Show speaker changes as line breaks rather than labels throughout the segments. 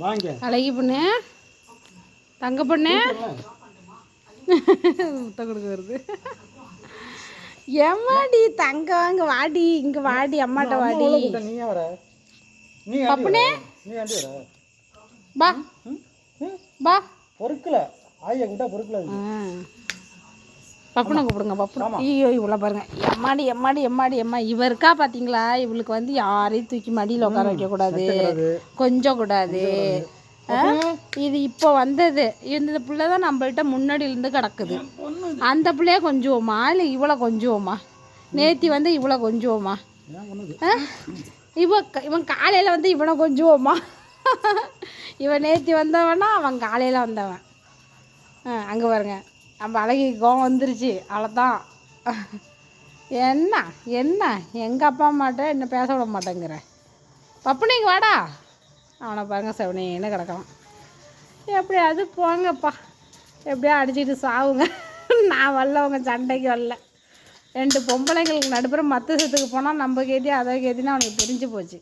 வாங்க
அழகி பொண்ணு, தங்க பொண்ணு, முத்த கொடுக்க வருது. எம்மாடி தங்க வாங்க வாடி, இங்கே வாடி, அம்மாட்ட வாடி.
நீ வர நீ
பப்புனே
நீ ஆண்டி வர
பா பா
பொறுக்கல ஆயா கிட்ட பொறுக்கல.
பப்புனை கூப்பிடுங்க. பப்புனை ஐயோ இவ்வளோ பாருங்க. எம்மாடி எம்மாடி எம்மாடி எம்மா இவ இருக்கா பார்த்தீங்களா? இவளுக்கு வந்து யாரையும் தூக்கி மடியில் உட்கார வைக்கக்கூடாது, கொஞ்சம் கூடாது. இது இப்போ வந்தது. இந்த பிள்ளை தான் நம்மள்கிட்ட முன்னாடியிலேருந்து கிடக்குது. அந்த பிள்ளைய கொஞ்சுவோமா இல்லை இவ்வளோ கொஞ்சுவோமா? நேத்தி வந்து இவ்வளோ கொஞ்சுவோமா? இவன் காலையில் வந்து இவனை கொஞ்சுவோமா? இவன் நேத்தி வந்தவனா அவன் காலையில் வந்தவன். அங்கே பாருங்க, நம்ம அழகி கோவம் வந்துருச்சு. அவ்வளோதான். என்ன என்ன எங்கள் அப்பா அம்மாட்ட என்ன பேச விட மாட்டேங்கிற பப்புனைக்கு வாடா. அவனை பாருங்க செவனேன்னு கிடக்கலாம். எப்படியாவது போங்கப்பா, எப்படியா அடிச்சுட்டு சாவுங்க. நான் வரல, உங்க சண்டைக்கு வரல. 2 பொம்பளைங்களுக்கு நடுப்புற மற்ற சத்துக்கு போனால் நம்ம கேட்டி அதை கேட்டினா அவனுக்கு தெரிஞ்சு போச்சு.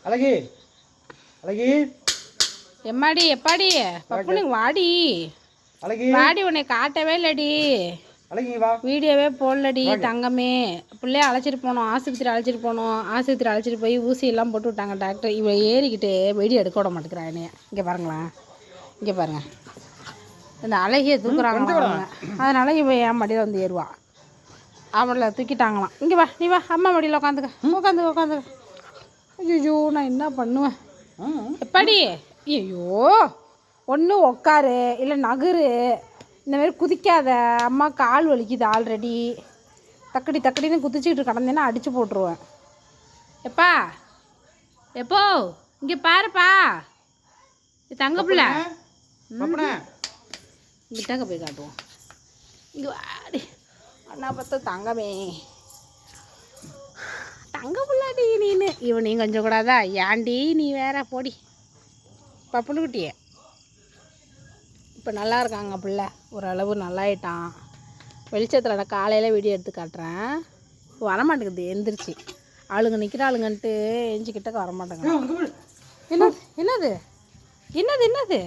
அழகி அழகி
எம்மாடி எப்பாடி பப்புனுக்கு வாடி
அழகி
வாடி. உன்னை காட்டவே இல்லடி,
அழகி வா,
வீடியோவே போடலடி தங்கமே. பிள்ளைய அழைச்சிட்டு போனோம், ஆஸ்பத்திரி அழைச்சிட்டு போனோம். ஆஸ்பத்திரி அழைச்சிட்டு போய் ஊசியெல்லாம் போட்டு விட்டாங்க டாக்டர். இவன் ஏறிக்கிட்டு வீடியோ எடுக்க விட மாட்டேங்கிறான் என்னைய. இங்கே பாருங்களேன், இங்கே பாருங்கள், இந்த அழகியை தூக்குறாங்க அவங்க. அதனால இவன் என் மடியில் வந்து ஏறுவான். அவளை தூக்கிட்டாங்களாம். இங்கே வா, நீ வா, அம்மா மடியில் உட்காந்துக்க. ஐயோ நான் என்ன பண்ணுவேன் எப்படி? ஐயோ ஒன்று உட்காரு, இல்லை நகுரு, இந்தமாரி குதிக்காத. அம்மா கால் வலிக்குது ஆல்ரெடி. தக்கடின்னு குதிச்சுக்கிட்டு கடந்தேன்னா அடித்து போட்டுருவேன். எப்பா எப்போ இங்கே பாருப்பா, தங்க பிள்ளை. இங்கிட்டாங்க போய் காட்டுவோம். இங்கே வாடி அண்ணா பார்த்தா தங்கமே, தங்க பிள்ளாடி நீனு. இவனையும் கொஞ்சம் கூடாதா? ஏன்டி நீ வேற போடி. பப்புனுக்குட்டியே இப்போ நல்லா இருக்காங்க பிள்ளை, ஓரளவு நல்லாயிட்டான். வெளிச்சத்தில் நான் காலையில் வீடியோ எடுத்து காட்டுறேன். வரமாட்டேங்குது, எந்திரிச்சு ஆளுங்க நிற்கிற ஆளுங்கன்ட்டு எஞ்சிக்கிட்டக்க வரமாட்டேங்க. என்னது என்னது என்னது என்னது